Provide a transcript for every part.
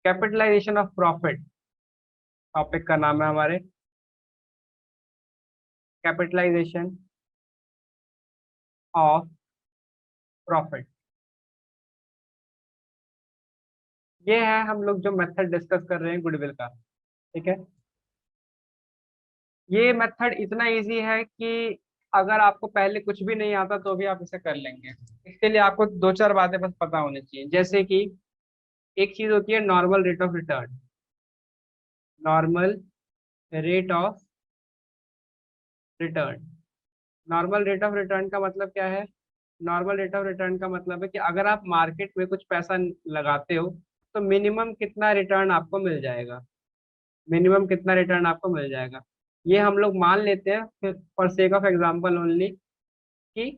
Capitalisation of profit topic का नाम है हमारे। कैपिटलाइजेशन ऑफ प्रॉफिट, ये है हम लोग जो मेथड डिस्कस कर रहे हैं गुडविल का। ठीक है, ये मेथड इतना इजी है कि अगर आपको पहले कुछ भी नहीं आता तो भी आप इसे कर लेंगे। इसके लिए आपको दो चार बातें बस पता होनी चाहिए, जैसे कि एक चीज होती है normal rate of return. Normal rate of return, normal rate of return का मतलब क्या है? नॉर्मल रेट ऑफ रिटर्न का मतलब है कि अगर आप मार्केट में कुछ पैसा लगाते हो तो मिनिमम कितना रिटर्न आपको मिल जाएगा। मिनिमम कितना रिटर्न आपको मिल जाएगा, ये हम लोग मान लेते हैं फिर for sake of example only कि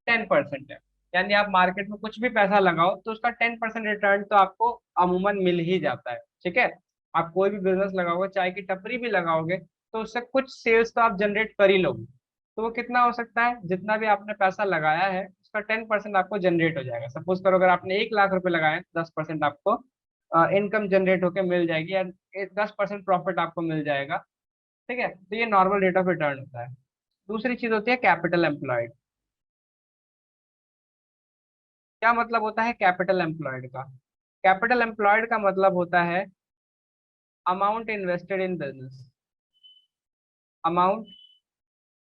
10% है। यानी आप मार्केट में कुछ भी पैसा लगाओ तो उसका 10% रिटर्न तो आपको अमूमन मिल ही जाता है। ठीक है, आप कोई भी बिजनेस लगाओगे, चाय की टपरी भी लगाओगे, तो उससे कुछ सेल्स तो आप जनरेट कर ही लोगे। तो वो कितना हो सकता है? जितना भी आपने पैसा लगाया है उसका 10% आपको जनरेट हो जाएगा। सपोज करो अगर आपने 1 लाख रुपए लगाए, 10% आपको इनकम जनरेट होकर मिल जाएगी या 10% प्रॉफिट आपको मिल जाएगा। ठीक है, तो ये नॉर्मल रेट ऑफ रिटर्न होता है। दूसरी चीज होती है कैपिटल एम्प्लॉयड। क्या मतलब होता है कैपिटल एम्प्लॉयड का? कैपिटल एम्प्लॉयड का मतलब होता है amount invested in business. Amount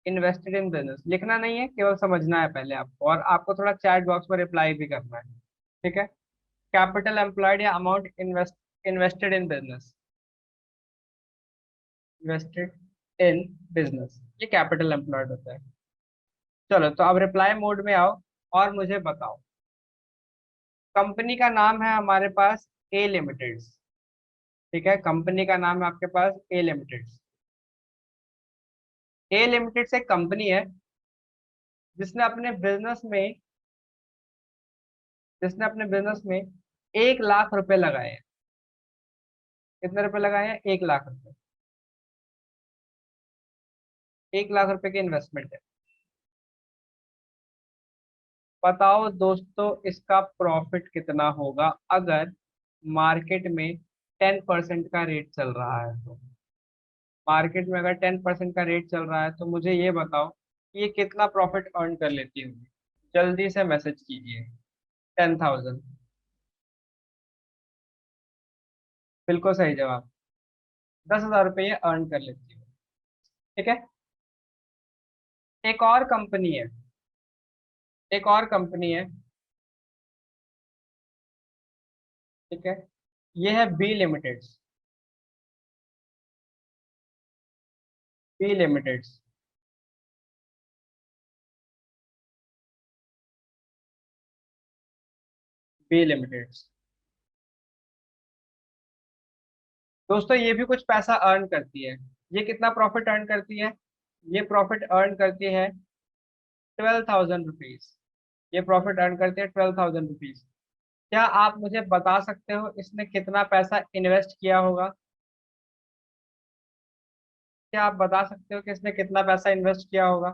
invested in business लिखना नहीं है, केवल समझना है पहले आपको, और आपको थोड़ा चैट बॉक्स में रिप्लाई भी करना है। ठीक है, कैपिटल एम्प्लॉयड या amount invested in business, invested in business, ये कैपिटल एम्प्लॉयड होता है। चलो तो अब रिप्लाई मोड में आओ और मुझे बताओ। कंपनी का नाम है हमारे पास ए लिमिटेड। ठीक है, कंपनी का नाम है आपके पास ए लिमिटेड। ए लिमिटेड से एक कंपनी है जिसने अपने बिजनेस में जिसने अपने बिजनेस में 1 लाख रुपए लगाए हैं। कितने रुपए लगाए हैं? 1 लाख रुपए। 1 लाख रुपए की इन्वेस्टमेंट है। बताओ दोस्तों इसका प्रॉफिट कितना होगा अगर मार्केट में 10% का रेट चल रहा है तो। मार्केट में अगर 10% का रेट चल रहा है तो मुझे ये बताओ कि ये कितना प्रॉफिट अर्न कर लेती होगी। जल्दी से मैसेज कीजिए। 10,000, बिल्कुल सही जवाब। 10,000 रुपये ये अर्न कर लेती है। ठीक है, एक और कंपनी है, एक और कंपनी है। ठीक है, ये है B limited. B limited, B limited. दोस्तों ये भी कुछ पैसा अर्न करती है। ये कितना प्रॉफिट अर्न करती है? ये प्रॉफिट अर्न करती है 12,000 रुपीज। ये प्रॉफिट अर्न करती है 12,000 रुपीज। क्या आप मुझे बता सकते हो इसने कितना पैसा इन्वेस्ट किया होगा? क्या आप बता सकते हो कि इसने कितना पैसा इन्वेस्ट किया होगा?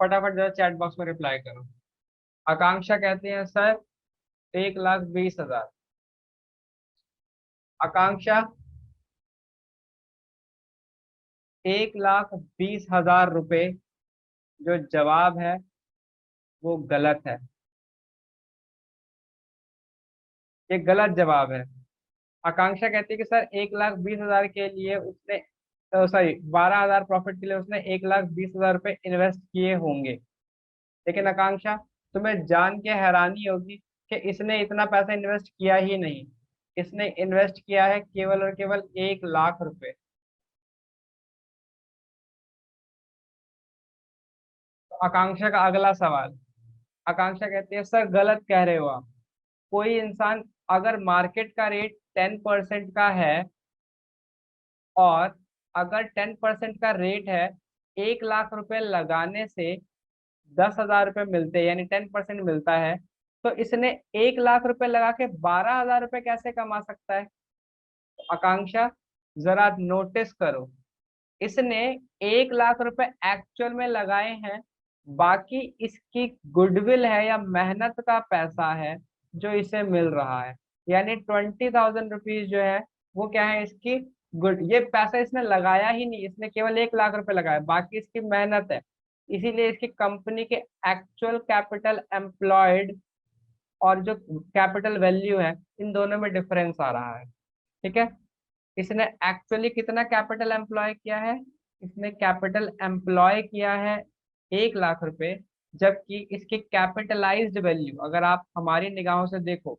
फटाफट जरा चैट बॉक्स में रिप्लाई करो। आकांक्षा कहती है सर 1,20,000। आकांक्षा 1,20,000 रुपए, जो जवाब है वो गलत है। ये गलत जवाब है। आकांक्षा कहती है कि सर 1,20,000 के लिए उसने, सॉरी 12,000 प्रॉफिट के लिए उसने 1,20,000 रुपये इन्वेस्ट किए होंगे। लेकिन आकांक्षा, तुम्हें जान के हैरानी होगी कि इसने इतना पैसा इन्वेस्ट किया ही नहीं। इसने इन्वेस्ट किया है केवल और केवल 1 लाख रुपए। तो आकांक्षा का अगला सवाल, आकांक्षा कहती है सर गलत कह रहे हो आप। कोई इंसान, अगर मार्केट का रेट 10% का है और अगर 10% का रेट है, 1 लाख रुपए लगाने से 10,000 रुपये मिलते हैं, यानी 10% मिलता है, तो इसने 1 लाख रुपए लगा के 12,000 रुपये कैसे कमा सकता है? तो आकांक्षा जरा नोटिस करो, इसने 1 लाख रुपए एक्चुअल में लगाए हैं, बाकी इसकी गुडविल है या मेहनत का पैसा है जो इसे मिल रहा है। यानी 20,000 रुपीज जो है वो क्या है इसकी गुड। ये पैसा इसने लगाया ही नहीं, इसने केवल 1 लाख रुपए लगाया, बाकी इसकी मेहनत है। इसीलिए इसकी कंपनी के एक्चुअल कैपिटल एम्प्लॉयड और जो कैपिटल वैल्यू है, इन दोनों में डिफरेंस आ रहा है। ठीक है, इसने एक्चुअली कितना कैपिटल एम्प्लॉय किया है, इसने कैपिटल एम्प्लॉय किया है 1 लाख रुपए, जबकि इसकी कैपिटलाइज्ड वैल्यू अगर आप हमारी निगाहों से देखो,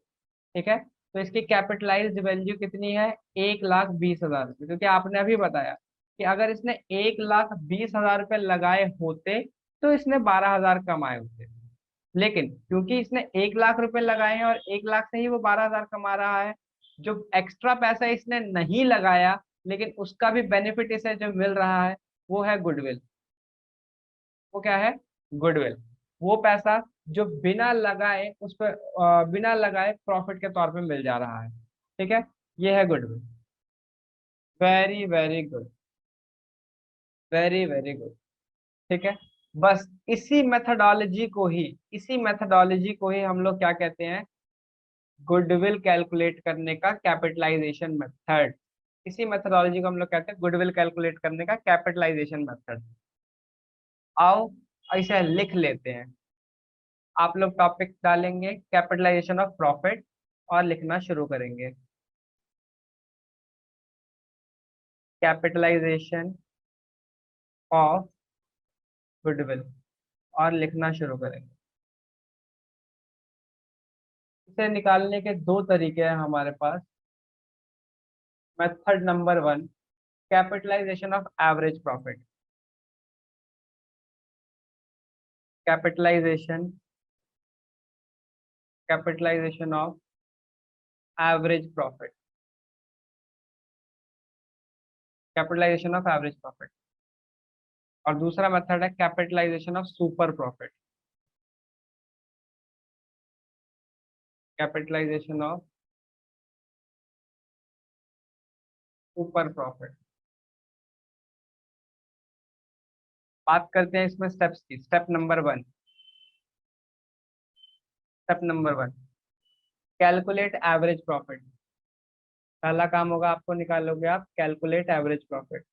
ठीक है, तो इसकी कैपिटलाइज्ड वैल्यू कितनी है, 1,20,000 रुपये। क्योंकि आपने अभी बताया कि अगर इसने 1,20,000 रुपये लगाए होते तो इसने 12,000 कमाए होते, लेकिन क्योंकि इसने 1 लाख रुपए लगाए हैं और 1 लाख से ही वो 12,000 कमा रहा है, जो एक्स्ट्रा पैसा इसने नहीं लगाया लेकिन उसका भी बेनिफिट इसे जो मिल रहा है वो है गुडविल। वो क्या है, गुडविल। वो पैसा जो बिना लगाए उस पर बिना लगाए प्रॉफिट के तौर पे मिल जा रहा है। ठीक है, ये है goodwill. Very very good, very very good. ठीक है, बस इसी मेथडोलॉजी को ही हम लोग क्या कहते हैं, गुडविल कैलकुलेट करने का कैपिटलाइजेशन मेथड। इसी मेथडोलॉजी को हम लोग कहते हैं गुडविल कैलकुलेट करने का कैपिटलाइजेशन मेथड। आओ इसे लिख लेते हैं। आप लोग टॉपिक डालेंगे कैपिटलाइजेशन ऑफ प्रॉफिट और लिखना शुरू करेंगे, कैपिटलाइजेशन ऑफ गुडविल, और लिखना शुरू करेंगे। इसे निकालने के दो तरीके हैं हमारे पास। Method number 1, capitalization of average profit. Capitalization capitalization of average profit, capitalization of average profit. और दूसरा मेथड है capitalization of super profit, capitalization of super profit. बात करते हैं इसमें स्टेप्स की। Step number 1, calculate average profit. पहला काम होगा, आपको निकालोगे आप calculate average profit.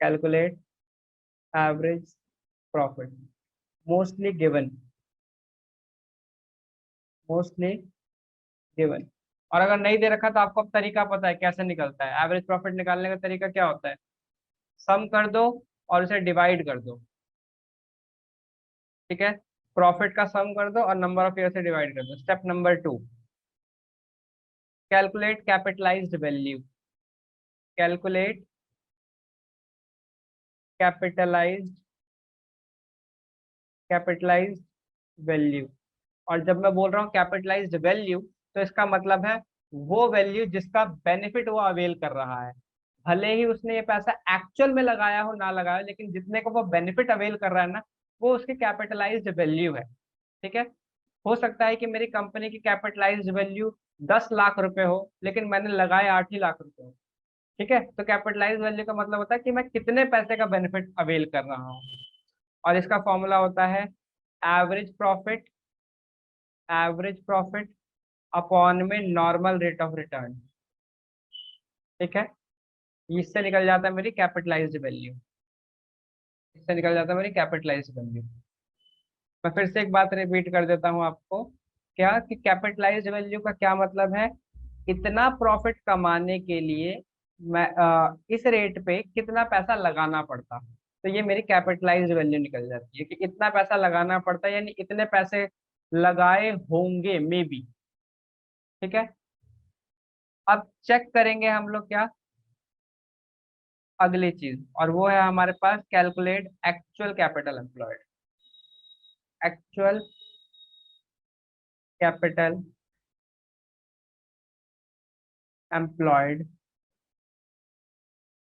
Calculate average profit, mostly given, mostly given. और अगर नहीं दे रखा तो आपको अब तरीका पता है कैसे निकलता है। एवरेज प्रॉफिट निकालने का तरीका क्या होता है, सम कर दो और उसे डिवाइड कर दो। ठीक है, प्रॉफिट का सम कर दो और नंबर ऑफ ईयर से डिवाइड कर दो। Step number 2, calculate capitalised value. Calculate capitalised capitalised value. और जब मैं बोल रहा हूँ कैपिटलाइज्ड वैल्यू, तो इसका मतलब है वो वैल्यू जिसका बेनिफिट वो अवेल कर रहा है। भले ही उसने ये पैसा एक्चुअल में लगाया हो ना लगाया हो, लेकिन जितने को वो बेनिफिट अवेल कर रहा है ना, वो उसकी कैपिटलाइज्ड वैल्यू है। ठीक है, हो सकता है कि मेरी कंपनी की कैपिटलाइज्ड वैल्यू 10 लाख रुपए हो, लेकिन मैंने लगाए 8 ही लाख रुपए हो। ठीक है, तो कैपिटलाइज वैल्यू का मतलब होता है कि मैं कितने पैसे का बेनिफिट अवेल कर रहा हूँ। और इसका फॉर्मूला होता है average profit, average profit upon में नॉर्मल रेट ऑफ रिटर्न। ठीक है, इससे निकल जाता है मेरी कैपिटलाइज्ड वैल्यू, इससे निकल जाता है मेरी कैपिटलाइज्ड वैल्यू। मैं फिर से एक बात रिपीट कर देता हूँ आपको, क्या कि कैपिटलाइज्ड वैल्यू का क्या मतलब है, इतना प्रॉफिट कमाने के लिए मैं इस रेट पे कितना पैसा लगाना पड़ता। तो ये मेरी कैपिटलाइज्ड वैल्यू निकल जाती है कि इतना पैसा लगाना पड़ता है, यानी इतने पैसे लगाए होंगे मे बी। ठीक है, अब चेक करेंगे हम लोग क्या, अगली चीज, और वो है हमारे पास calculate actual capital employed. Actual capital employed,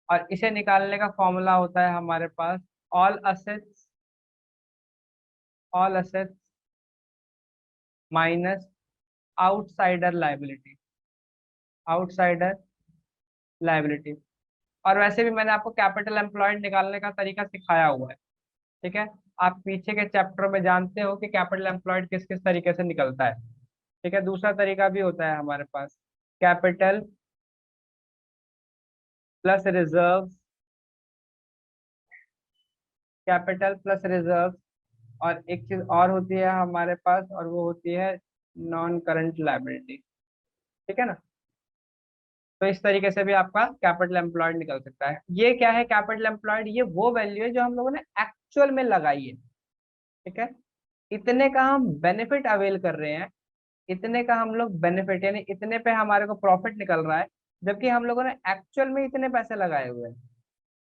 और इसे निकालने का फॉर्मूला होता है हमारे पास all assets, all assets minus outsider liability, outsider liability. और वैसे भी मैंने आपको कैपिटल एम्प्लॉयड निकालने का तरीका सिखाया हुआ है। ठीक है, आप पीछे के चैप्टर में जानते हो कि कैपिटल एम्प्लॉयड किस किस तरीके से निकलता है। ठीक है, दूसरा तरीका भी होता है हमारे पास, capital plus reserve, capital plus reserve, और एक चीज और होती है हमारे पास, और वो होती है नॉन करंट लायबिलिटी। ठीक है ना। तो इस तरीके से भी आपका कैपिटल एम्प्लॉयड निकल सकता है। ये क्या है कैपिटल एम्प्लॉयड? ये वो वैल्यू है जो हम लोगों ने एक्चुअल में लगाई है। ठीक है, इतने का हम बेनिफिट अवेल कर रहे हैं, इतने का हम लोग बेनिफिट, यानी इतने पे हमारे को प्रॉफिट निकल रहा है, जबकि हम लोगों ने एक्चुअल में इतने पैसे लगाए हुए हैं।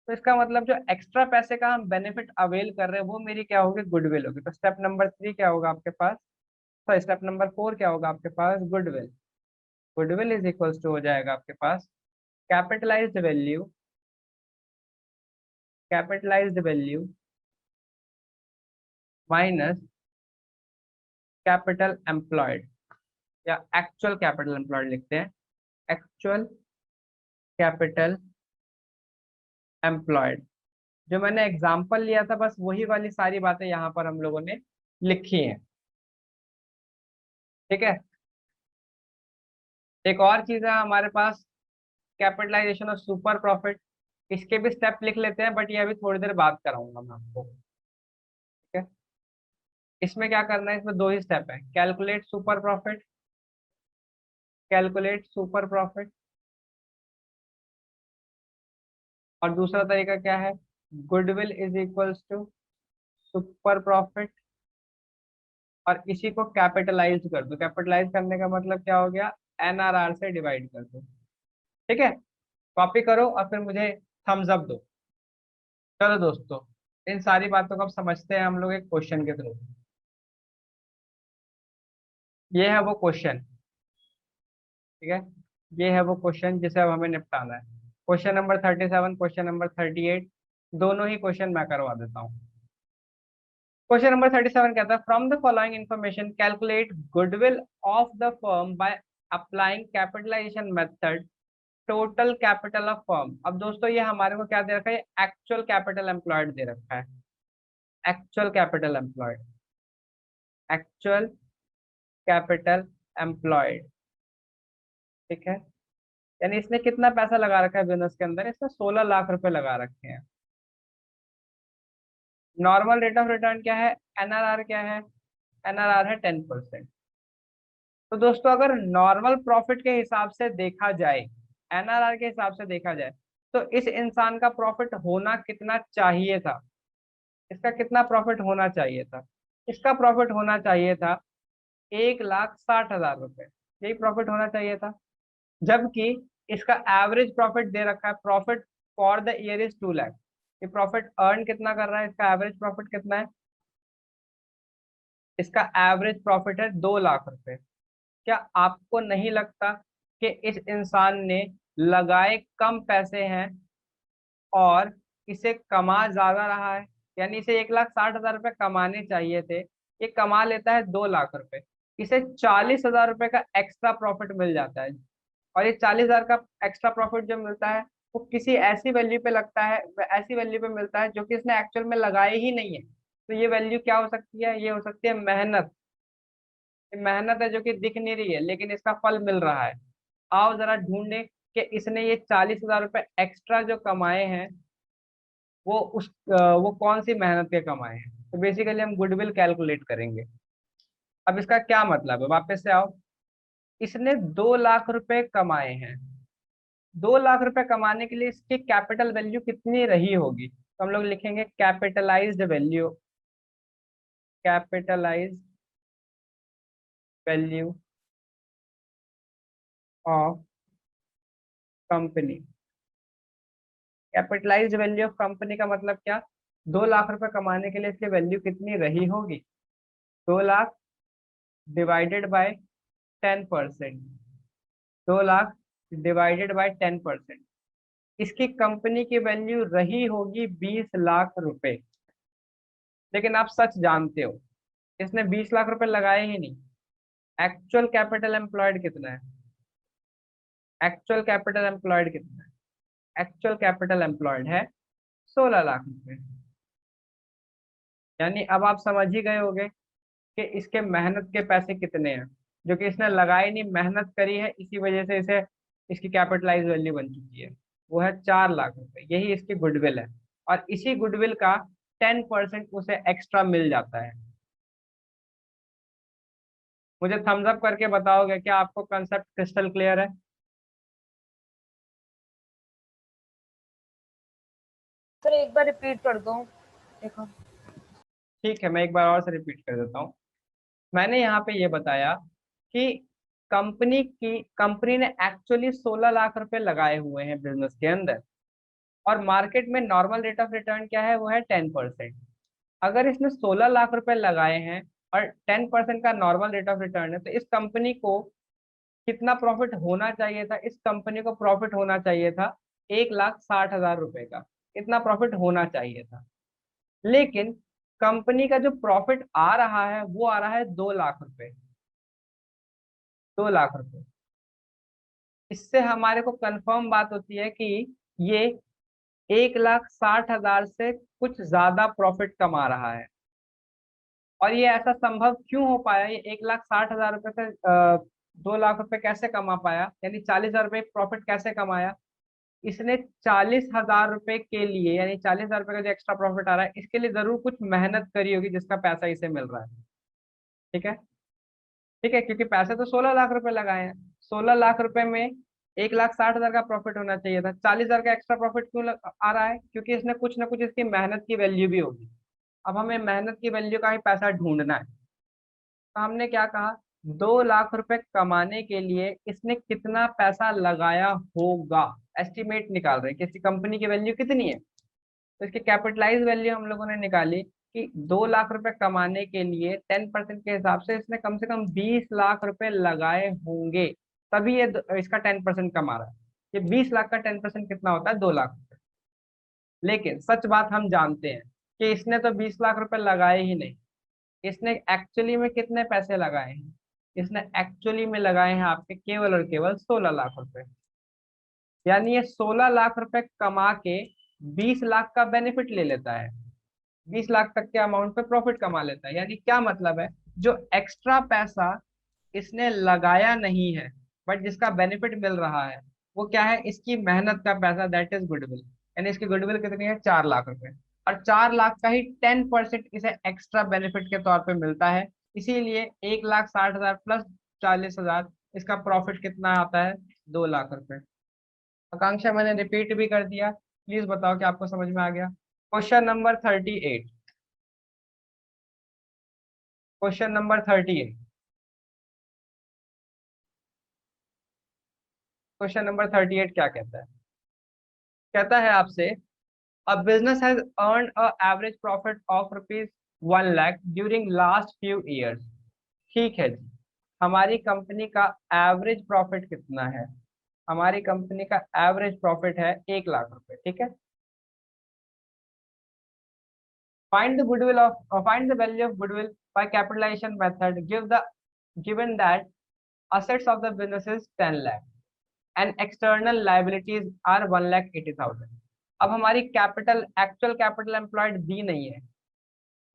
तो इसका मतलब जो एक्स्ट्रा पैसे का हम बेनिफिट अवेल कर रहे हैं वो मेरी क्या होगी, गुडविल होगी। तो स्टेप नंबर 3 क्या होगा आपके पास, तो स्टेप नंबर 4 क्या होगा आपके पास, goodwill. Goodwill is equals to हो जाएगा आपके पास capitalized value, capitalized value minus capital employed, या एक्चुअल कैपिटल एम्प्लॉयड लिखते हैं, एक्चुअल कैपिटल एम्प्लॉयड। जो मैंने एग्जांपल लिया था बस वही वाली सारी बातें यहाँ पर हम लोगों ने लिखी हैं। ठीक है, एक और चीज है हमारे पास, कैपिटलाइजेशन ऑफ सुपर प्रॉफिट। इसके भी स्टेप लिख लेते हैं, बट ये अभी थोड़ी देर बात कराऊंगा मैं आपको। ठीक है, इसमें क्या करना है, इसमें दो ही स्टेप है, calculate super profit, calculate super profit, और दूसरा तरीका क्या है, goodwill is equals to super profit, और इसी को कैपिटलाइज कर दो। कैपिटलाइज करने का मतलब क्या हो गया, एनआरआर से डिवाइड कर दो। ठीक है, कॉपी करो और फिर मुझे थम्स अप दो। चलो दोस्तों, इन सारी बातों को अब समझते हैं हम लोग एक क्वेश्चन के थ्रू। ये है वो क्वेश्चन। ठीक है, ये है वो क्वेश्चन जिसे अब हमें निपटाना है। क्वेश्चन नंबर 37, क्वेश्चन नंबर 38, दोनों ही क्वेश्चन मैं करवा देता हूँ। क्वेश्चन नंबर 37 कहता है, from the following information calculate goodwill of the firm by applying capitalization method total capital of firm. अब दोस्तों ये हमारे को क्या दे रखा है, एक्चुअल कैपिटल एम्प्लॉयड दे रखा है, actual capital employed, actual capital employed. ठीक है, यानी इसने कितना पैसा लगा रखा है बिजनेस के अंदर, इसने 16 लाख रुपए लगा रखे हैं। नॉर्मल रेट ऑफ रिटर्न क्या है, एनआरआर क्या है, एनआरआर है 10%। तो दोस्तों अगर नॉर्मल प्रॉफिट के हिसाब से देखा जाए, एनआरआर के हिसाब से देखा जाए, तो इस इंसान का प्रॉफिट होना कितना चाहिए था, इसका कितना प्रॉफिट होना चाहिए था, इसका प्रॉफिट होना चाहिए था 1,60,000 रुपए, यही प्रॉफिट होना चाहिए था। जबकि इसका एवरेज प्रॉफिट दे रखा है, profit for the year is 2 lakh. ये प्रॉफिट अर्न कितना कर रहा है, इसका एवरेज प्रॉफिट कितना है, इसका एवरेज प्रॉफिट है 2 लाख रुपए। क्या आपको नहीं लगता कि इस इंसान ने लगाए कम पैसे हैं और इसे कमा ज्यादा रहा है, यानी इसे 1,60,000 रुपये कमाने चाहिए थे, ये कमा लेता है 2 लाख रुपए, इसे 40,000 रुपये का एक्स्ट्रा प्रॉफिट मिल जाता है। और ये 40,000 का एक्स्ट्रा प्रॉफिट जो मिलता है वो किसी ऐसी वैल्यू पे लगता है, ऐसी वैल्यू पे मिलता है जो कि इसने एक्चुअल में लगाए ही नहीं है। तो ये वैल्यू क्या हो सकती है, ये हो सकती है मेहनत। ये मेहनत है जो कि दिख नहीं रही है लेकिन इसका फल मिल रहा है। आओ जरा ढूंढे कि इसने ये 40,000 रुपये एक्स्ट्रा जो कमाए हैं वो कौन सी मेहनत के कमाए हैं। तो बेसिकली हम गुडविल कैलकुलेट करेंगे। अब इसका क्या मतलब है, वापस से आओ, इसने 2 लाख रुपए कमाए हैं, 2 लाख रुपए कमाने के लिए इसकी कैपिटल वैल्यू कितनी रही होगी, तो हम लोग लिखेंगे capitalised value, capitalized value of company. Capitalised value of company का मतलब क्या, 2 लाख रुपए कमाने के लिए इसकी वैल्यू कितनी रही होगी, 2 lakh divided by 10%, 2 lakh divided by 10%, इसकी कंपनी की वैल्यू रही होगी 20 लाख रुपए। लेकिन आप सच जानते हो इसने 20 लाख रुपए लगाए ही नहीं। एक्चुअल कैपिटल एम्प्लॉयड कितना है, एक्चुअल कैपिटल एम्प्लॉयड कितना है, एक्चुअल कैपिटल एम्प्लॉयड है 16 लाख रुपए। यानी अब आप समझ ही गए होंगे कि इसके मेहनत के पैसे कितने हैं, जो कि इसने लगाई नहीं, मेहनत करी है, इसी वजह से इसे इसकी कैपिटलाइज वैल्यू बन चुकी है। वो है 4 लाख रुपए, यही इसकी गुडविल है। और इसी गुडविल का 10% उसे एक्स्ट्रा मिल जाता है। मुझे थम्स अप करके बताओगे क्या आपको कंसेप्ट क्रिस्टल क्लियर है? सर एक बार रिपीट कर दो। देखो। ठीक है, मैं एक बार और से रिपीट कर देता हूँ। मैंने यहाँ पे ये बताया कि कंपनी ने एक्चुअली 16 लाख रुपए लगाए हुए हैं बिजनेस के अंदर, और मार्केट में नॉर्मल रेट ऑफ रिटर्न क्या है, वो है 10%। अगर इसने 16 लाख रुपए लगाए हैं और 10% का नॉर्मल रेट ऑफ रिटर्न है, तो इस कंपनी को कितना प्रॉफिट होना चाहिए था? इस कंपनी को प्रॉफिट होना चाहिए था 1,60,000 रुपए का। इतना प्रॉफिट होना चाहिए था। लेकिन कंपनी का जो प्रॉफिट आ रहा है वो आ रहा है 2 लाख रुपए। 2 लाख रुपए। इससे हमारे को कंफर्म बात होती है कि ये 1,60,000 से कुछ ज्यादा प्रॉफिट कमा रहा है। और ये ऐसा संभव क्यों हो पाया? ये 1,60,000 रुपए से 2 लाख रुपए कैसे कमा पाया, यानी 40,000 रुपए प्रॉफिट कैसे कमाया? इसने 40,000 रुपए के लिए, यानी 40,000 रुपए का जो एक्स्ट्रा प्रॉफिट आ रहा है, इसके लिए जरूर कुछ मेहनत करी होगी जिसका पैसा इसे मिल रहा है। ठीक है। ठीक है, क्योंकि पैसे तो 16 लाख रुपए लगाए हैं। 16 लाख रुपए में 1,60,000 का प्रॉफिट होना चाहिए था। 40,000 का एक्स्ट्रा प्रॉफिट क्यों आ रहा है? क्योंकि इसने कुछ ना कुछ इसकी मेहनत की वैल्यू भी होगी। अब हमें मेहनत की वैल्यू का ही पैसा ढूंढना है। तो हमने क्या कहा, 2 लाख रुपए कमाने के लिए इसने कितना पैसा लगाया होगा, एस्टिमेट निकाल रहे हैं कि इसकी कंपनी की वैल्यू कितनी है। तो इसकी कैपिटलाइज वैल्यू हम लोगों ने निकाली कि 2 लाख रुपए कमाने के लिए 10% के हिसाब से कम 20 लाख रुपए लगाए होंगे, तभी ये इसका 10% कमा रहा है। ये 20 लाख का 10% कितना होता है? 2 लाख रुपए। लेकिन सच बात हम जानते हैं कि इसने तो 20 लाख रुपए लगाए ही नहीं। इसने एक्चुअली में कितने पैसे लगाए हैं? इसने एक्चुअली में लगाए हैं आपके केवल और केवल 16 लाख रुपए। यानी ये 16 लाख रुपए कमा के 20 लाख का बेनिफिट ले लेता है, 20 लाख तक के अमाउंट पे प्रॉफिट कमा लेता है। यानी क्या मतलब है, जो एक्स्ट्रा पैसा इसने लगाया नहीं है बट जिसका बेनिफिट मिल रहा है, वो क्या है? इसकी मेहनत का पैसा, दैट इज गुडविल। यानी इसकी गुडविल कितनी है? 4 लाख रुपए। और 4 लाख का ही 10% इसे एक्स्ट्रा बेनिफिट के तौर पे मिलता है। इसीलिए 1,60,000 प्लस 40,000, इसका प्रॉफिट कितना आता है? 2 लाख रुपए। आकांक्षा मैंने रिपीट भी कर दिया, प्लीज बताओ कि आपको समझ में आ गया। Question number 38। Question number 38। Question number 38 क्या कहता है? कहता है आपसे, a business has earn a average profit of rupees 1 lakh during last few years. ठीक है जी, हमारी कंपनी का एवरेज प्रॉफिट कितना है? हमारी कंपनी का एवरेज प्रॉफिट है 1 लाख रुपए। ठीक है। Find the value of goodwill by capitalization method. Given that assets of the business is 10 lakh and external liabilities are 1,80,000। अब हमारी एक्चुअल कैपिटल एम्प्लॉयड दी नहीं है।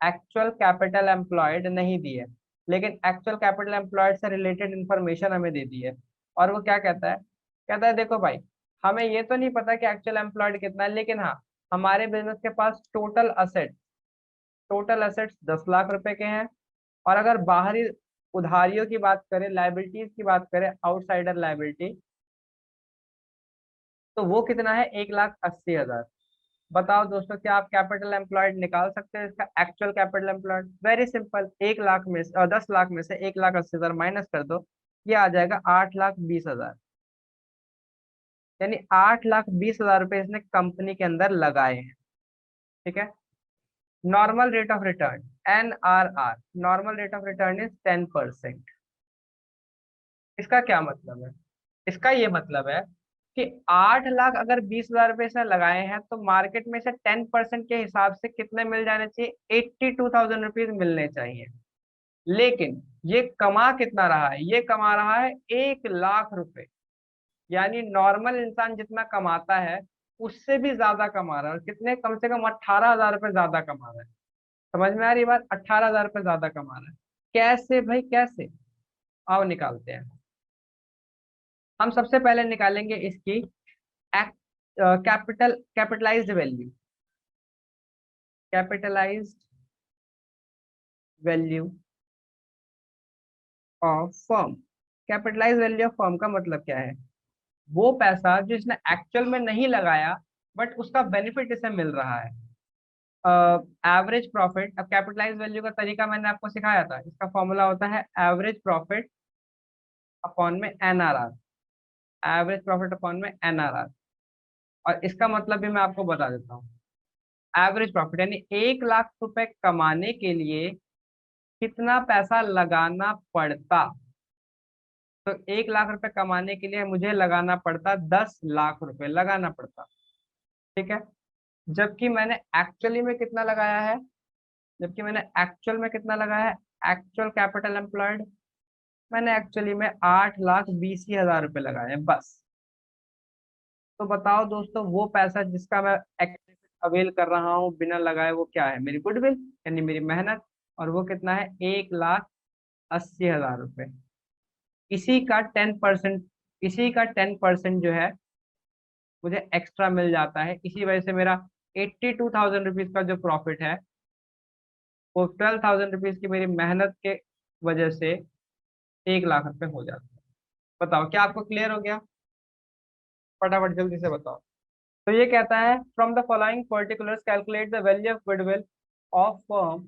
एक्चुअल कैपिटल एम्प्लॉयड नहीं दी है, लेकिन एक्चुअल कैपिटल एम्प्लॉयड से रिलेटेड इंफॉर्मेशन हमें दे दी है। और वो क्या कहता है? कहता है देखो भाई, हमें ये तो नहीं पता कि एक्चुअल एम्प्लॉयड कितना है, लेकिन हाँ, हमारे बिजनेस के पास टोटल असेट्स 10 लाख रुपए के हैं। और अगर बाहरी उधारियों की बात करें, लाइबिलिटीज की बात करें, आउटसाइडर लाइबिलिटी, तो वो कितना है? 1,80,000। बताओ दोस्तों, क्या आप कैपिटल एम्प्लॉयड निकाल सकते हैं इसका actual capital employed? Very simple, 1 lakh में से 10 लाख में से 1,80,000 माइनस कर दो, ये आ जाएगा 8,20,000। यानी 8,20,000 रुपए इसने कंपनी के अंदर लगाए हैं। ठीक है। Normal rate of return, NRR, normal rate of return is 10%। इसका क्या मतलब है? इसका ये मतलब है कि 8 लाख अगर 20,000 रुपए से लगाए हैं, तो मार्केट में से 10% के हिसाब से कितने मिल जाने चाहिए? 82,000 रुपीज मिलने चाहिए। लेकिन ये कमा कितना रहा है? ये कमा रहा है 1 लाख रुपए। यानी नॉर्मल इंसान जितना कमाता है उससे भी ज्यादा कमा रहा है। और कितने? कम से कम 18,000 रुपए ज्यादा कमा रहा है। समझ में आ रही बात? 18,000 रुपये ज्यादा कमा रहा है। कैसे भाई, कैसे? आओ निकालते हैं। हम सबसे पहले निकालेंगे इसकी capitalised value. Capitalized value of firm. Capitalised value of firm का मतलब क्या है? वो पैसा जो इसने एक्चुअल में नहीं लगाया, बट उसका बेनिफिट इसे मिल रहा है। Average profit. अब कैपिटलाइज वैल्यू का तरीका मैंने आपको सिखाया था, इसका फॉर्मूला होता है एवरेज प्रॉफिट अपॉन में एनआरआर। एवरेज प्रॉफिट अपॉन में एनआरआर। और इसका मतलब भी मैं आपको बता देता हूँ। एवरेज प्रॉफिट यानी 1 लाख रुपए कमाने के लिए कितना पैसा लगाना पड़ता। तो 1 लाख रुपए कमाने के लिए मुझे लगाना पड़ता, 10 लाख रुपए लगाना पड़ता। ठीक है। जबकि मैंने एक्चुअली में कितना लगाया है? जबकि मैंने एक्चुअल में कितना लगाया है? एक्चुअल कैपिटल एम्प्लॉयड मैंने एक्चुअली में 8,20,000 रुपये लगाए हैं बस। तो बताओ दोस्तों, वो पैसा जिसका मैं अवेल कर रहा हूँ बिना लगाए, वो क्या है? मेरी गुडविल, यानी मेरी मेहनत। और वो कितना है? 1,80,000 रुपये। इसी का 10%, इसी का 10% जो है मुझे एक्स्ट्रा मिल जाता है। इसी वजह से मेरा 82,000 रुपीज का जो प्रॉफिट है, वो 12,000 रुपीज की मेरी मेहनत के वजह से 1 लाख रुपए हो जाता है। बताओ, क्या आपको क्लियर हो गया? फटाफट जल्दी से बताओ। तो ये कहता है, from the following particulars calculate the value of goodwill of firm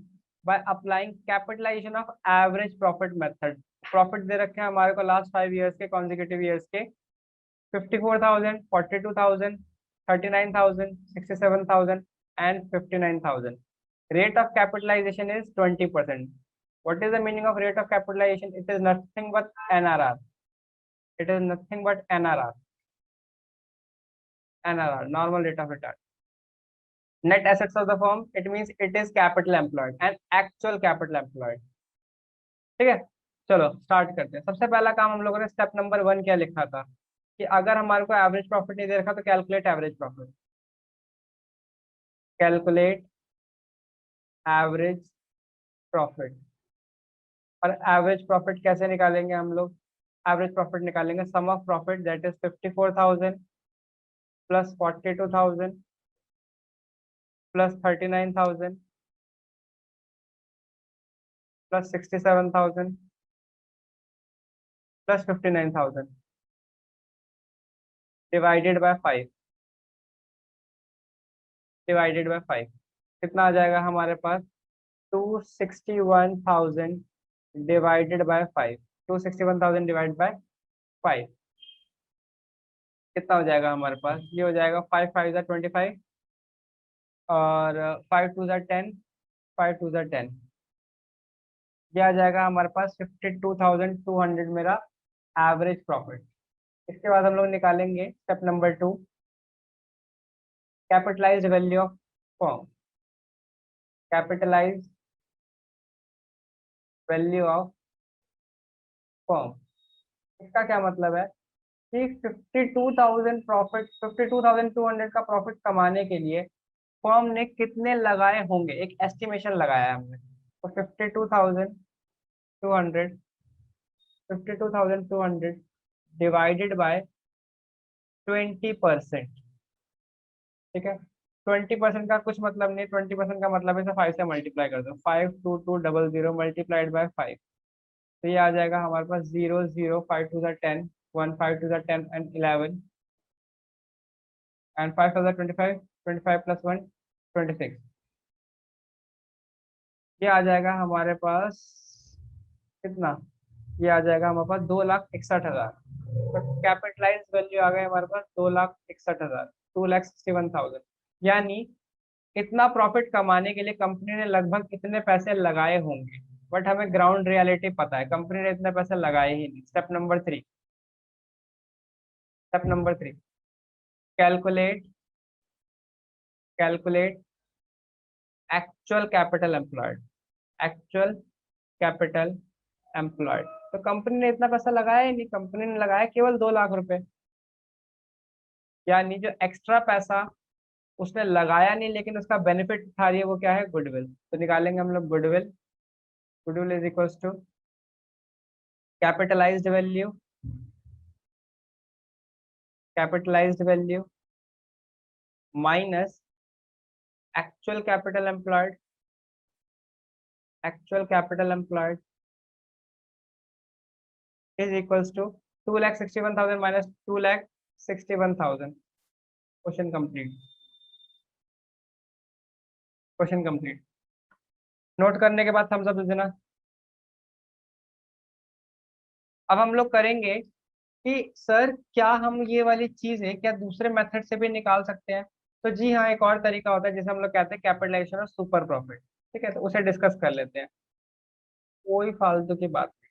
by applying capitalization of average profit method. Profit दे रखे हैं हमारे को लास्ट 5 ईयर्स के, कॉन्जिक्यूटिव ईयर्स के। 54,000, 42,000, 39,000, 67,000 and 59,000। Rate of capitalization is 20%. What is the meaning of rate of capitalization? It is nothing but NRR. It is nothing but NRR. NRR, normal rate of return. Net assets of the firm, it means it is capital employed and actual capital employed. ठीक है। चलो start करते हैं। सबसे पहला काम हम लोगों ने स्टेप नंबर 1 क्या लिखा था, कि अगर हमारे को एवरेज प्रॉफिट नहीं दे रखा तो calculate average profit. Calculate average profit. और एवरेज प्रॉफिट कैसे निकालेंगे हम लोग? एवरेज प्रॉफिट निकालेंगे sum of profit that is 54,000 plus 42,000 plus 39,000 plus 67,000 plus 59,000 divided by 5। Divided by 5 कितना आ जाएगा हमारे पास? 261,000 डिवाइडेड बाय 5। 261,000 डिवाइडेड बाय 5 कितना हो जाएगा हमारे पास? ये हो जाएगा 5 5 ज़ा 25 और 5 2 ज़ा 10, 5 2 ज़ा 10। ये आ जाएगा हमारे पास 52,200 मेरा एवरेज प्रॉफिट। इसके बाद हम लोग निकालेंगे step number 2, capitalised value of firm. Capitalised value of firm, इसका क्या मतलब है कि 52,000 प्रॉफिट, 52,200 का प्रॉफिट कमाने के लिए फर्म ने कितने लगाए होंगे, एक एस्टिमेशन लगाया है हमने। तो 52,200, 52,200 डिवाइडेड बाय 20%। ठीक है। 20% का कुछ मतलब नहीं, 20% का मतलब है 5 से मल्टीप्लाई कर दो। 52200 मल्टीप्लाइड बाय 5। तो ये आ जाएगा हमारे पास 0 0 5 टू ज़ा 10, 1 5 टू ज़ा 10 एंड 11 एंड 5 टू ज़ा 25, 25 प्लस 1 26। ये आ जाएगा हमारे पास कितना? ये आ जाएगा हमारे पास 2,61,000। तो कैपिटलाइज वैल्यू आ गई हमारे पास 2,61,000, 2,61,000। यानी इतना प्रॉफिट कमाने के लिए कंपनी ने लगभग इतने पैसे लगाए होंगे। बट हमें ग्राउंड रियलिटी पता है, कंपनी ने इतने पैसे लगाए ही नहीं। Step number 3। Step number 3, calculate, calculate actual capital employed. Actual capital employed. तो कंपनी ने इतना पैसा लगाया ही नहीं, कंपनी ने लगाया केवल 2 लाख रुपए। यानी जो एक्स्ट्रा पैसा उसने लगाया नहीं लेकिन उसका बेनिफिट उठा रही है, वो क्या है? गुडविल। तो निकालेंगे हम लोग goodwill. Goodwill is equals to capitalized value, capitalized value minus actual capital employed, actual capital employed is equals to 2,61,000 minus 2,61,000। Question complete, question complete. Note करने के बाद थम्स अप दे देना। अब हम लोग करेंगे कि सर क्या हम ये वाली चीजें क्या दूसरे मेथड से भी निकाल सकते हैं? तो जी हाँ, एक और तरीका होता है जिसे हम लोग कहते हैं कैपिटलाइजेशन और सुपर प्रॉफिट। ठीक है, तो उसे डिस्कस कर लेते हैं। कोई फालतू की बात नहीं।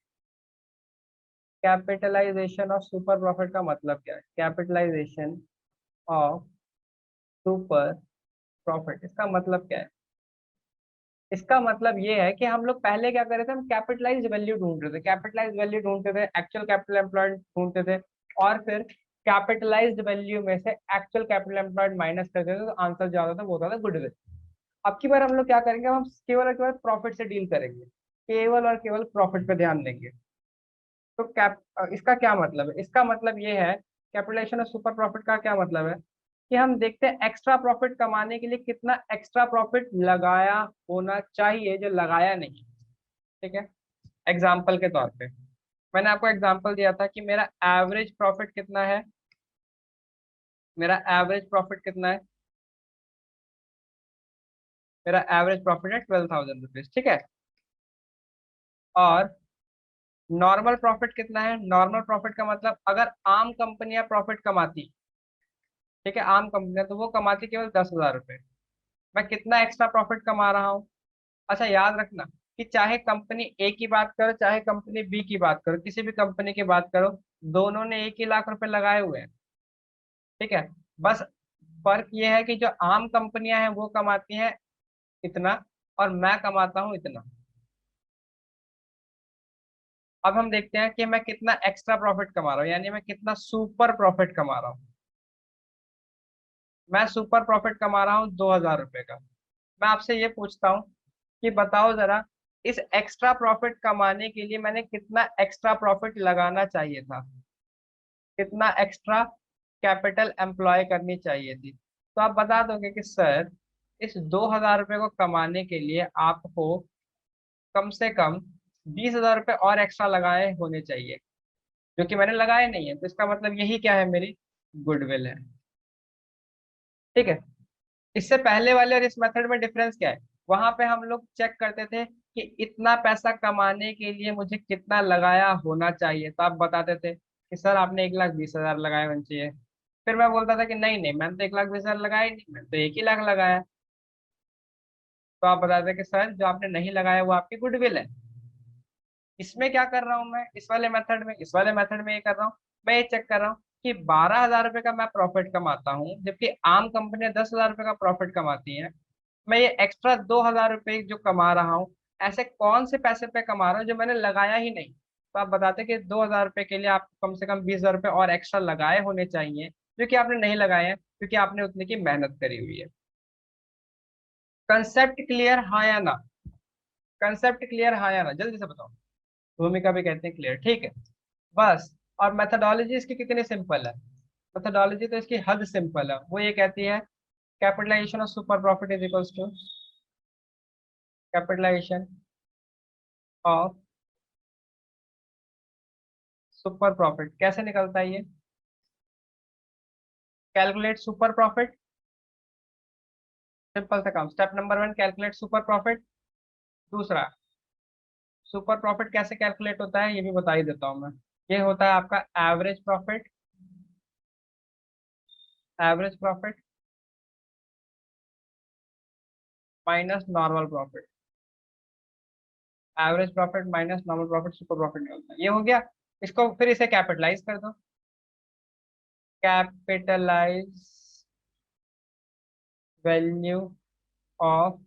कैपिटलाइजेशन और सुपर प्रॉफिट का मतलब क्या है? कैपिटलाइजेशन ऑफ सुपर प्रॉफिट, इसका मतलब क्या है? इसका मतलब ये है कि हम लोग पहले क्या कर रहे थे, हम कैपिटलाइज्ड वैल्यू ढूंढ रहे थे, कैपिटलाइज्ड वैल्यू ढूंढते थे, एक्चुअल कैपिटल एम्प्लॉयड ढूंढते थे, और फिर कैपिटलाइज्ड वैल्यू में से एक्चुअल कैपिटल एम्प्लॉयड माइनस करते थे, तो आंसर जो आता था वो होता था गुडविल। अब की बार हम लोग क्या करेंगे, हम केवल और केवल प्रॉफिट से डील करेंगे, केवल और केवल प्रॉफिट पे ध्यान देंगे। तो इसका क्या मतलब है? इसका मतलब ये है, कैपिटलाइजेशन और सुपर प्रॉफिट का क्या मतलब है, कि हम देखते हैं एक्स्ट्रा प्रॉफिट कमाने के लिए कितना एक्स्ट्रा प्रॉफिट लगाया होना चाहिए जो लगाया नहीं। ठीक है, एग्जाम्पल के तौर पे मैंने आपको एग्जाम्पल दिया था कि मेरा एवरेज प्रॉफिट कितना है, मेरा एवरेज प्रॉफिट कितना है, मेरा एवरेज प्रॉफिट है 12,000 रुपीज। ठीक है, और नॉर्मल प्रॉफिट कितना है? नॉर्मल प्रॉफिट का मतलब अगर आम कंपनियां प्रॉफिट कमाती, ठीक है, आम कंपनियां तो वो कमाती केवल 10,000 रुपये। मैं कितना एक्स्ट्रा प्रॉफिट कमा रहा हूँ? अच्छा याद रखना कि चाहे कंपनी ए की बात करो चाहे कंपनी बी की बात करो, किसी भी कंपनी की बात करो, दोनों ने 1 ही लाख रुपए लगाए हुए हैं। ठीक है, बस फर्क ये है कि जो आम कंपनियां हैं वो कमाती हैं इतना, और मैं कमाता हूँ इतना। अब हम देखते हैं कि मैं कितना एक्स्ट्रा प्रॉफिट कमा रहा हूँ, यानी मैं कितना सुपर प्रॉफिट कमा रहा हूँ। मैं सुपर प्रॉफिट कमा रहा हूँ 2,000 रुपये का। मैं आपसे ये पूछता हूँ कि बताओ जरा, इस एक्स्ट्रा प्रॉफिट कमाने के लिए मैंने कितना एक्स्ट्रा प्रॉफिट लगाना चाहिए था, कितना एक्स्ट्रा कैपिटल एम्प्लॉय करनी चाहिए थी? तो आप बता दोगे कि सर इस 2,000 रुपये को कमाने के लिए आपको कम से कम 20,000 रुपये और एक्स्ट्रा लगाए होने चाहिए, जो कि मैंने लगाए नहीं है। तो इसका मतलब यही क्या है, मेरी गुडविल है। ठीक है, इससे पहले वाले और इस मेथड में डिफरेंस क्या है? वहां पे हम लोग चेक करते थे कि इतना पैसा कमाने के लिए मुझे कितना लगाया होना चाहिए, तो आप बताते थे कि सर आपने 1,20,000 लगाए होने चाहिए। फिर मैं बोलता था कि नहीं नहीं, मैंने तो 1,20,000 लगाया ही नहीं, मैंने तो 1 ही लाख लगाया। तो आप बताते थे कि सर जो आपने नहीं लगाया वो आपकी गुडविल है। इसमें क्या कर रहा हूँ मैं, इस वाले मेथड में, इस वाले मेथड में ये कर रहा हूँ, मैं ये चेक कर रहा हूँ कि 12,000 रुपये का मैं प्रॉफिट कमाता हूँ जबकि आम कंपनियां 10,000 रुपये का प्रॉफिट कमाती हैं। मैं ये एक्स्ट्रा 2,000 रुपये जो कमा रहा हूँ, ऐसे कौन से पैसे पे कमा रहा हूँ जो मैंने लगाया ही नहीं? तो आप बताते कि 2,000 रुपये के लिए आप कम से कम 20,000 रुपये और एक्स्ट्रा लगाए होने चाहिए, जो कि आपने नहीं लगाए हैं क्योंकि आपने उतने की मेहनत करी हुई है। कंसेप्ट क्लियर, हाँ या ना? कंसेप्ट क्लियर, हाँ या ना? जल्दी से बताओ। भूमिका भी कहते हैं क्लियर, ठीक है। बस, और मेथडोलॉजी इसकी कितनी सिंपल है? मेथडोलॉजी तो इसकी हद सिंपल है, वो ये कहती है capitalization of super profit is equals to capitalization of super profit. कैसे निकलता है ये? कैलकुलेट सुपर प्रॉफिट, सिंपल सा काम। Step number 1, calculate super profit. दूसरा, सुपर प्रॉफिट कैसे कैलकुलेट होता है ये भी बता ही देता हूँ मैं। ये होता है आपका average profit, average profit minus normal profit, average profit minus normal profit, super profit निकलता है। ये हो गया। इसको फिर इसे कैपिटलाइज कर दो, capitalize value of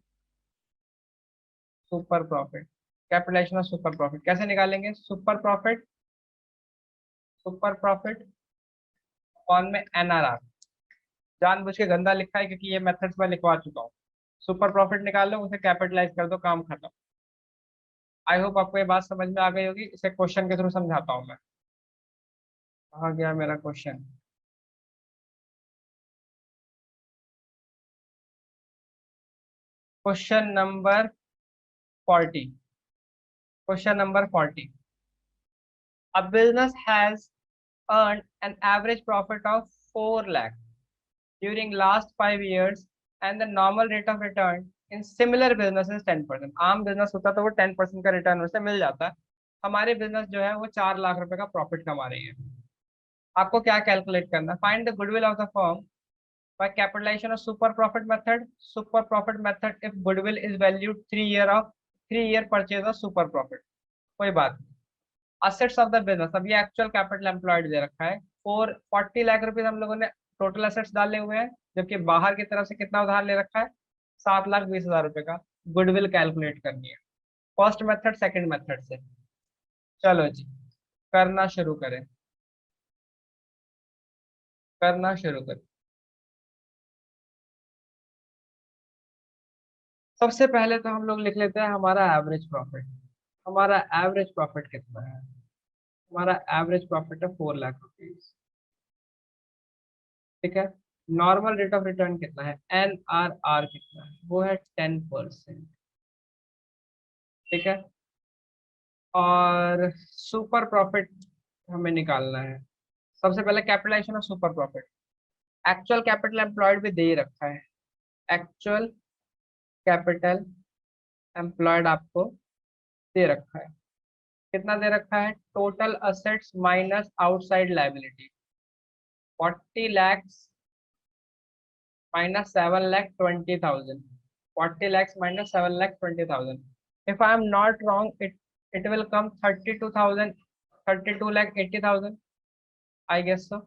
super profit. Capitalization of super profit कैसे निकालेंगे? सुपर प्रॉफिट, सुपर प्रॉफिट कौन में? एनआरआर, जानबूझ के गंदा लिखा है क्योंकि ये मेथड्स मैं लिखवा चुका हूँ। सुपर प्रॉफिट निकाल लो, उसे कैपिटलाइज कर दो, काम खत्म। आई होप आपको ये बात समझ में आ गई होगी। इसे क्वेश्चन के थ्रू समझाता हूँ मैं। कहाँ गया मेरा question? Question number 40। Question number 40। A business has earned an average profit of 4 lakh during last 5 years and the normal rate of return in similar business is 10%। आम बिजनेस होता तो वो 10% का रिटर्न उसे मिल जाता। हमारे बिजनेस जो है वो 4 लाख रुपए का प्रॉफिट कमा रही है। आपको क्या कैलकुलेट करना? Find the goodwill of the firm by capitalization of super profit method. Super profit method if goodwill is valued 3 year purchase of super profit. कोई बात नहीं। असेट्स ऑफ द बिजनेस, अब ये एक्चुअल कैपिटल एम्प्लॉयड दे रखा है। 40 lakh rupees हम लोगों ने टोटल असेट्स डाले हुए हैं, जबकि बाहर की तरफ से कितना उधार ले रखा है? 7,20,000 रुपए का। गुडविल कैलकुलेट करनी है फर्स्ट मेथड सेकंड मेथड से। चलो जी, करना शुरू करें, करना शुरू करें। सबसे पहले तो हम लोग लिख लेते हैं हमारा एवरेज प्रॉफिट। हमारा एवरेज प्रॉफिट कितना है? हमारा एवरेज प्रॉफिट है 4 लाख रुपीज। ठीक है। नॉर्मल रेट ऑफ रिटर्न कितना है? NRR कितना है? वो है 10%। ठीक है। और सुपर प्रॉफिट हमें निकालना है। सबसे पहले capitalization of super profit. Actual capital employed भी दे ही रखा है। एक्चुअल कैपिटल एम्प्लॉयड आपको दे रखा है। कितना दे रखा है? Total assets minus outside liability 40 lakhs minus 7,20,000। 40 lakhs minus 7,20,000। If I am not wrong, it will come 32,000, 32,80,000। I guess so।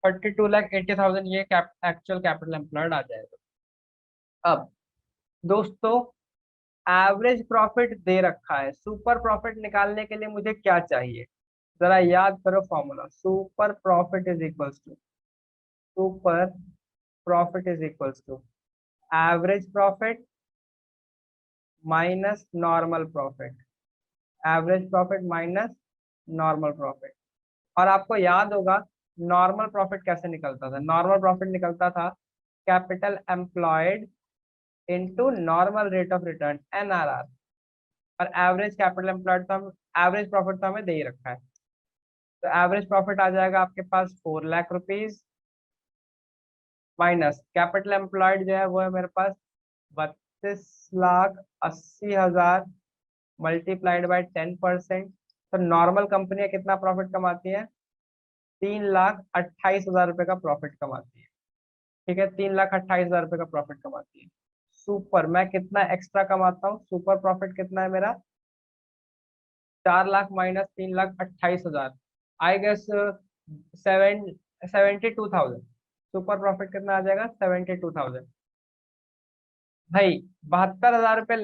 32,80,000 ये एक्चुअल कैपिटल एम्प्लॉयड आ जाएगा। अब दोस्तों, एवरेज प्रॉफिट दे रखा है। सुपर प्रॉफिट निकालने के लिए मुझे क्या चाहिए? जरा याद करो formula. Super profit is equals to, super profit is equals to average profit minus normal profit. Average profit minus normal profit. और आपको याद होगा नॉर्मल प्रॉफिट कैसे निकलता था? नॉर्मल प्रॉफिट निकलता था capital employed into normal rate of return NRR। और एवरेज कैपिटल एम्प्लॉयड तो हम, एवरेज प्रॉफिट तो हमें दे ही रखा है। तो एवरेज प्रॉफिट आ जाएगा आपके पास 4 lakh rupees minus capital employed जो है वो है मेरे पास 32,80,000 मल्टीप्लाइड बाई 10%। तो नॉर्मल कंपनियां कितना प्रॉफिट कमाती है? 3,28,000 रुपए का प्रॉफिट कमाती है। ठीक है, 3,28,000 रुपए का प्रॉफिट कमाती है। सुपर, मैं कितना एक्स्ट्रा कमाता हूँ? सुपर प्रॉफिट कितना है मेरा? 4 lakh minus 3,28,000। I guess 72,000। Super profit कितना आ जाएगा? 72,000। भाई 72,000 रुपये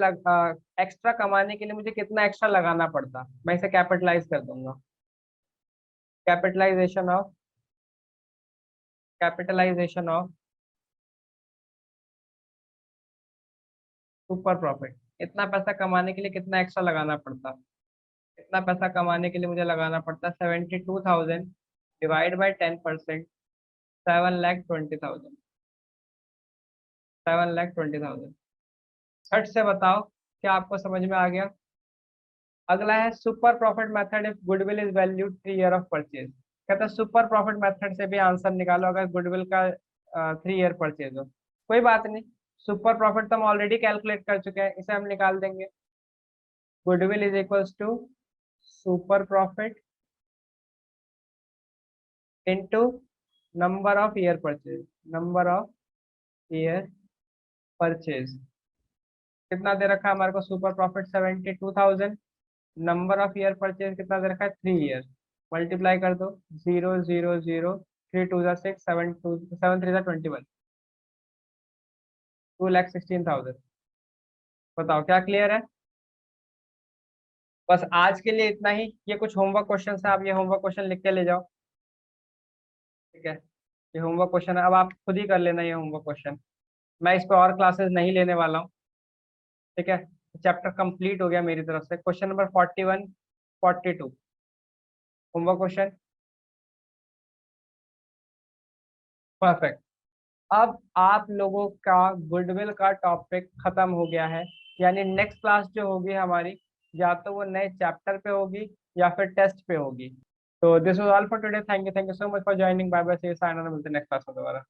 एक्स्ट्रा कमाने के लिए मुझे कितना एक्स्ट्रा लगाना पड़ता? मैं इसे कैपिटलाइज कर दूंगा। Capitalization of, capitalization of super profit. इतना पैसा कमाने के लिए कितना एक्स्ट्रा लगाना पड़ता? इतना पैसा कमाने के लिए मुझे लगाना पड़ता 72,000 डिवाइड बाई 10%। 7,20,000। 7,20,000। झट से बताओ, क्या आपको समझ में आ गया? अगला है super profit method if goodwill is valued 3 year of purchase. कहता है सुपर प्रॉफिट मेथड से भी आंसर निकालो अगर गुडविल का 3 ईयर परचेज हो। कोई बात नहीं, सुपर प्रॉफिट तो हम ऑलरेडी कैलकुलेट कर चुके हैं, इसे हम निकाल देंगे। Goodwill is equals to super profit into number of year purchase. Number of year purchase कितना दे रखा है हमारे को? Super profit 72,000। Number of year purchase कितना दे रखा है? 3 ईयर। मल्टीप्लाई कर दो, 0, 0, 0, 3 2 6, 7 3 21। 2,16,000। बताओ क्या क्लियर है? बस आज के लिए इतना ही। ये कुछ होमवर्क क्वेश्चन है, आप ये होमवर्क क्वेश्चन लिख के ले जाओ। ठीक है। ये होमवर्क क्वेश्चन है, अब आप खुद ही कर लेना ये होमवर्क क्वेश्चन। मैं इस पे और क्लासेस नहीं लेने वाला हूँ, ठीक है। चैप्टर कंप्लीट हो गया मेरी तरफ से। Question number 41, 42 homework question. Perfect. अब आप लोगों का गुडविल का टॉपिक खत्म हो गया है, यानी नेक्स्ट क्लास जो होगी हमारी, या तो वो नए चैप्टर पे होगी या फिर टेस्ट पे होगी। तो this was all for today. Thank you so much for joining. Bye bye, see you, Saina, मिलते हैं नेक्स्ट क्लास में दोबारा।